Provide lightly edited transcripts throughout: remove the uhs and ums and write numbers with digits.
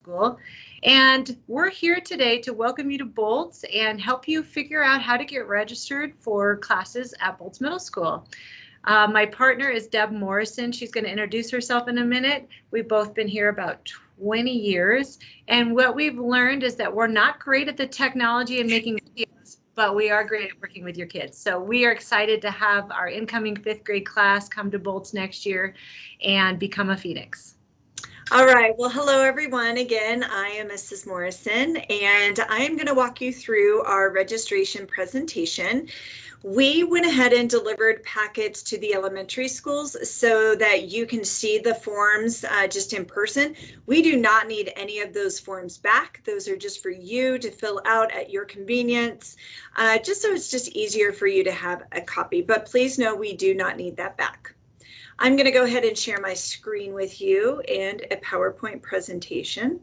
School. And we're here today to welcome you to Boltz and help you figure out how to get registered for classes at Boltz Middle School. My partner is Deb Morrison. She's going to introduce herself in a minute. We've both been here about 20 years. And what we've learned is that we're not great at the technology and making videos, but we are great at working with your kids. So we are excited to have our incoming 5th grade class come to Boltz next year and become a Phoenix. All right, well, hello everyone. Again, I am Mrs. Morrison, and I am going to walk you through our registration presentation. We went ahead and delivered packets to the elementary schools so that you can see the forms just in person. We do not need any of those forms back. Those are just for you to fill out at your convenience, just so it's just easier for you to have a copy. But please know we do not need that back. I'm going to go ahead and share my screen with you and a PowerPoint presentation.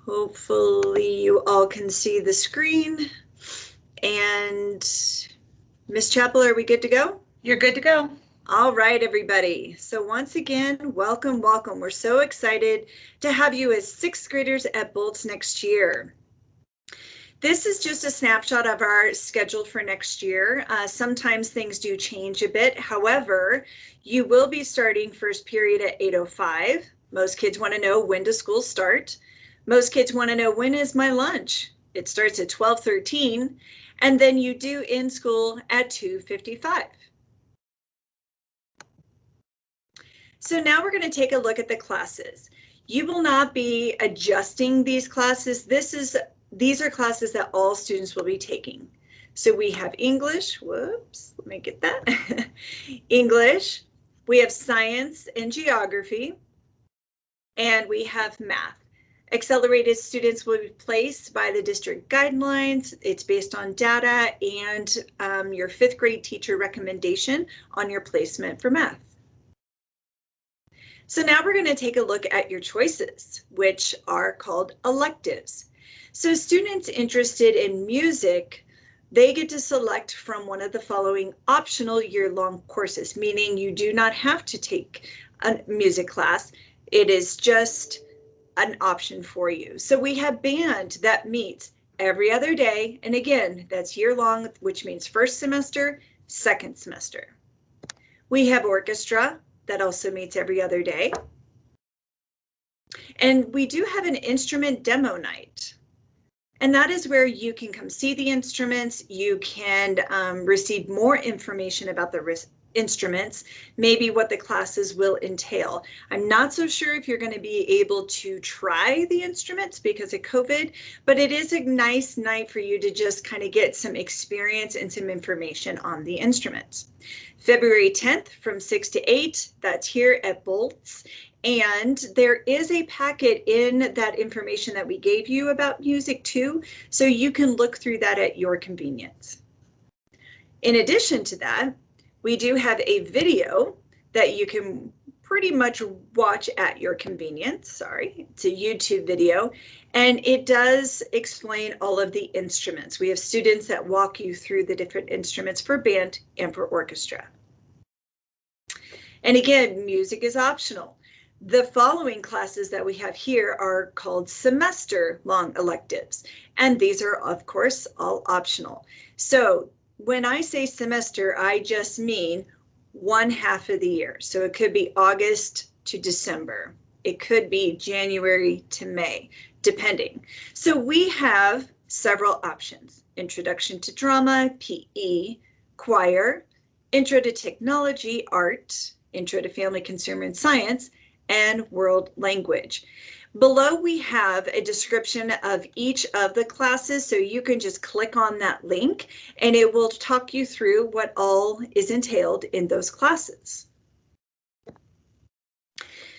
Hopefully you all can see the screen. And Ms. Chappell, are we good to go? You're good to go. All right, everybody. So once again, welcome, welcome. We're so excited to have you as 6th graders at Boltz next year. This is just a snapshot of our schedule for next year. Sometimes things do change a bit. However, you will be starting first period at 8:05. Most kids want to know, when does school start? Most kids want to know, when is my lunch? It starts at 12:13, and then you do in school at 2:55. So now we're going to take a look at the classes. You will not be adjusting these classes. These are classes that all students will be taking. So we have English, whoops, let me get that. English, we have science and geography, and we have math. Accelerated students will be placed by the district guidelines. It's based on data and your 5th grade teacher recommendation on your placement for math. So now we're going to take a look at your choices, which are called electives. So students interested in music, they get to select from one of the following optional year-long courses, meaning you do not have to take a music class. It is just an option for you. So we have band that meets every other day. And again, that's year-long, which means first semester, second semester. We have orchestra that also meets every other day. And we do have an instrument demo night. And that is where you can come see the instruments. You can receive more information about the instruments, maybe what the classes will entail. I'm not so sure if you're going to be able to try the instruments because of COVID, but it is a nice night for you to just kind of get some experience and some information on the instruments. February 10th from 6 to 8, that's here at Boltz. And there is a packet in that information that we gave you about music too, so you can look through that at your convenience. In addition to that, we do have a video that you can pretty much watch at your convenience. Sorry, it's a YouTube video, and it does explain all of the instruments. We have students that walk you through the different instruments for band and for orchestra. And again, music is optional. The following classes that we have here are called semester-long electives, and these are, of course, all optional. So when I say semester, I just mean one half of the year. So it could be August to December. It could be January to May, depending. So we have several options: Introduction to Drama, PE, Choir, Intro to Technology, Art, Intro to Family, Consumer, and Science, and World Language. Below we have a description of each of the classes, so you can just click on that link and it will talk you through what all is entailed in those classes.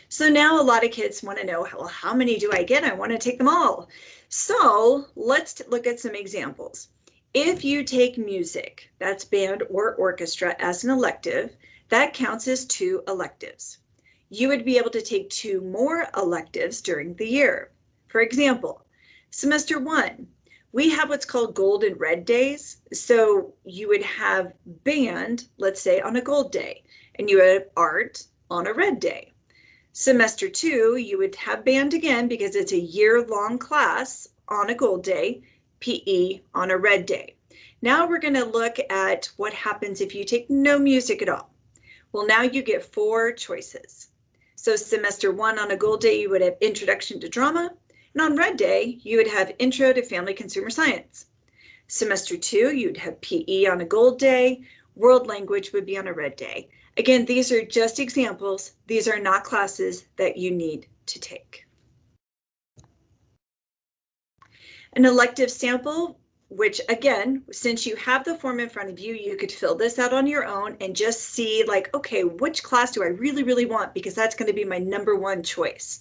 So now a lot of kids want to know, well, how many do I get? I want to take them all. So let's look at some examples. If you take music, that's band or orchestra, as an elective, that counts as 2 electives. You would be able to take 2 more electives during the year. For example, semester 1, we have what's called gold and red days. So you would have band, let's say, on a gold day, and you would have art on a red day. Semester 2, you would have band again because it's a year-long class on a gold day, PE on a red day. Now we're going to look at what happens if you take no music at all. Well, now you get 4 choices. So semester 1 on a gold day, you would have Introduction to Drama, and on red day, you would have Intro to Family Consumer Science. Semester 2, you'd have PE on a gold day, World Language would be on a red day. Again, these are just examples. These are not classes that you need to take. An elective sample, which again, since you have the form in front of you, you could fill this out on your own and just see like, okay, which class do I really want? Because that's going to be my #1 choice.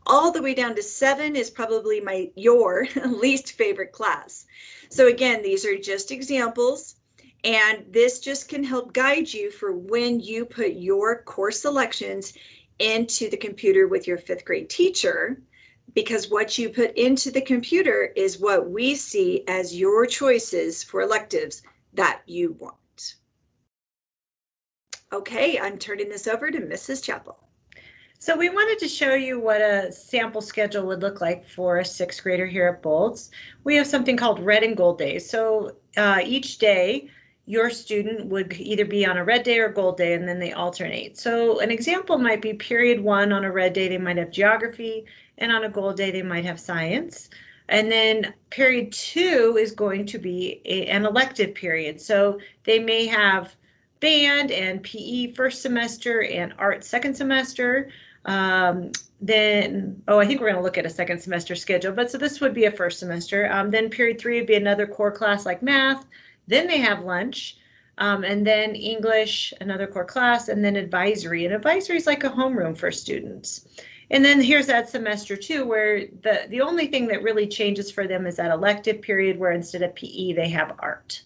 All the way down to 7 is probably your least favorite class. So again, these are just examples, and this just can help guide you for when you put your course selections into the computer with your 5th grade teacher, because what you put into the computer is what we see as your choices for electives that you want. Okay, I'm turning this over to Mrs. Chappell. So we wanted to show you what a sample schedule would look like for a 6th grader here at Boltz. We have something called red and gold days. So each day, your student would either be on a red day or gold day, and then they alternate. So an example might be period 1 on a red day, they might have geography, and on a gold day, they might have science. And then period 2 is going to be an elective period. So they may have band and PE first semester and art second semester. Then, I think we're going to look at a second semester schedule, but so this would be a first semester. Then period 3 would be another core class like math. Then they have lunch, and then English, another core class, and then advisory. And advisory is like a homeroom for students. And then here's that semester 2, where the only thing that really changes for them is that elective period, where instead of PE, they have art.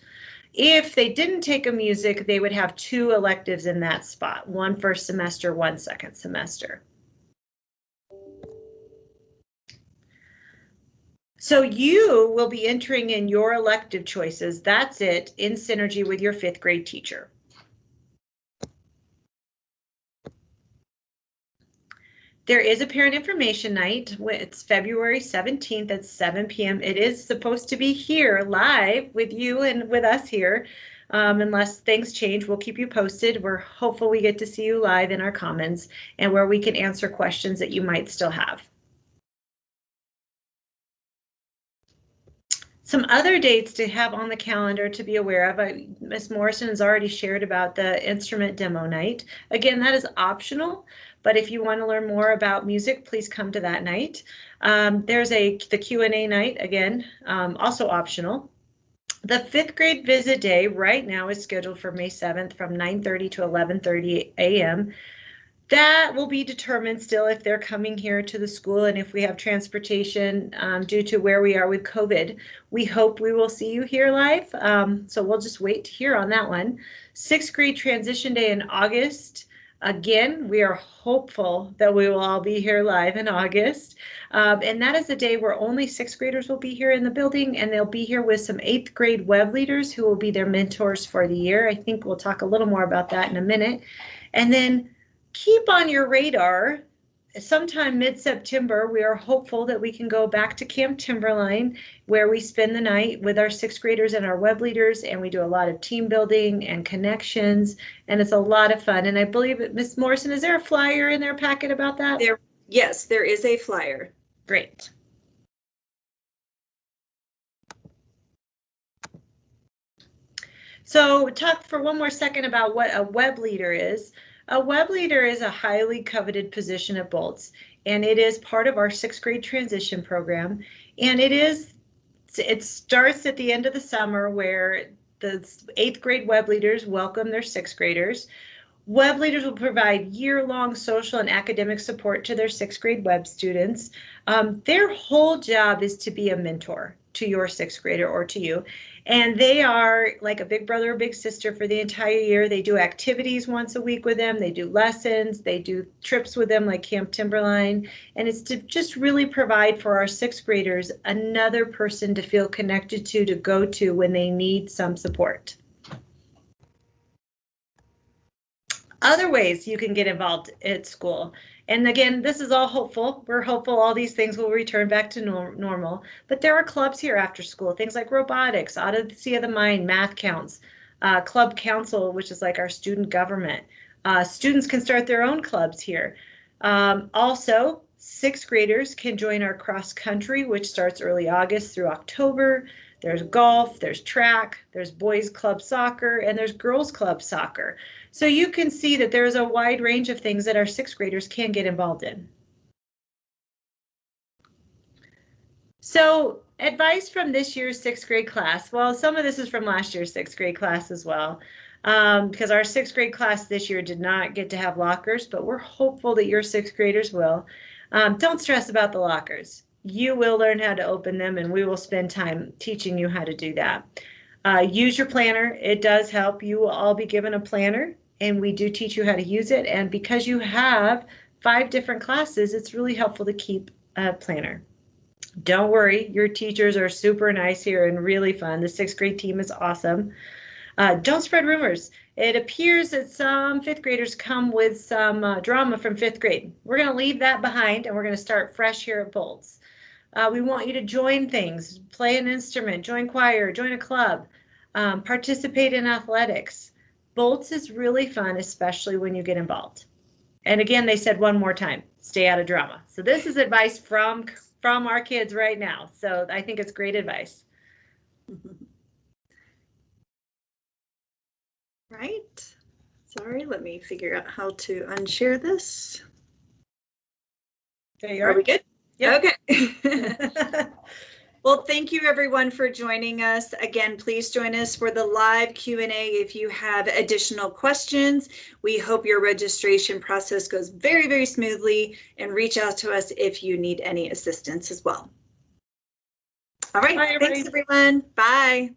If they didn't take a music, they would have 2 electives in that spot, 1 first semester, 1 second semester. So you will be entering in your elective choices. That's it, in synergy with your 5th grade teacher. There is a parent information night. It's February 17th at 7 p.m. It is supposed to be here live with you and with us here. Unless things change, we'll keep you posted. We're hopeful we get to see you live in our Commons and where we can answer questions that you might still have. Some other dates to have on the calendar to be aware of. Ms. Morrison has already shared about the instrument demo night. Again, that is optional, but if you want to learn more about music, please come to that night. There's the Q&A night, again, also optional. The 5th grade visit day right now is scheduled for May 7th from 9:30 to 11:30 a.m. That will be determined still if they're coming here to the school and if we have transportation due to where we are with COVID. We hope we will see you here live, so we'll just wait to hear on that one. 6th grade transition day in August. Again, we are hopeful that we will all be here live in August. And that is the day where only 6th graders will be here in the building, and they'll be here with some 8th grade web leaders who will be their mentors for the year. I think we'll talk a little more about that in a minute. And then keep on your radar, sometime mid-September, we are hopeful that we can go back to Camp Timberline, where we spend the night with our 6th graders and our web leaders, and we do a lot of team building and connections, and it's a lot of fun. And I believe, Ms. Morrison, is there a flyer in their packet about that? Yes, there is a flyer. Great. So talk for one more second about what a web leader is. A web leader is a highly coveted position at Boltz, and it is part of our 6th grade transition program. And it starts at the end of the summer, where the 8th grade web leaders welcome their 6th graders. Web leaders will provide year-long social and academic support to their 6th grade web students. Their whole job is to be a mentor to your 6th grader or to you. And they are like a big brother or big sister for the entire year. They do activities once a week with them. They do lessons. They do trips with them like Camp Timberline. And it's to just really provide for our 6th graders another person to feel connected to go to when they need some support. other ways you can get involved at school. And again, this is all hopeful. We're hopeful all these things will return back to normal. But there are clubs here after school, things like robotics, Odyssey of the Mind, math counts, club council, which is like our student government. Students can start their own clubs here. Also, sixth graders can join our cross country, which starts early August through October. There's golf, there's track, there's boys club soccer, and there's girls club soccer. So you can see that there's a wide range of things that our sixth graders can get involved in. So advice from this year's sixth grade class. Well, some of this is from last year's sixth grade class as well, because our sixth grade class this year did not get to have lockers, but we're hopeful that your sixth graders will. Don't stress about the lockers. You will learn how to open them, and we will spend time teaching you how to do that. Use your planner. It does help. You will all be given a planner, and we do teach you how to use it. And because you have 5 different classes, it's really helpful to keep a planner. Don't worry, your teachers are super nice here and really fun. The sixth grade team is awesome. Don't spread rumors. It appears that some fifth graders come with some drama from fifth grade. We're going to leave that behind, and we're going to start fresh here at Boltz. We want you to join things, play an instrument, join choir, join a club, participate in athletics. Boltz is really fun, especially when you get involved. And again, they said one more time, stay out of drama. So this is advice from our kids right now. So I think it's great advice. Right. Sorry, let me figure out how to unshare this. There you are. Are we good? Yeah. Okay. Well, thank you everyone for joining us. Again, please join us for the live Q&A if you have additional questions. We hope your registration process goes very, very smoothly, and reach out to us if you need any assistance as well. All right. Bye, thanks everyone. Bye.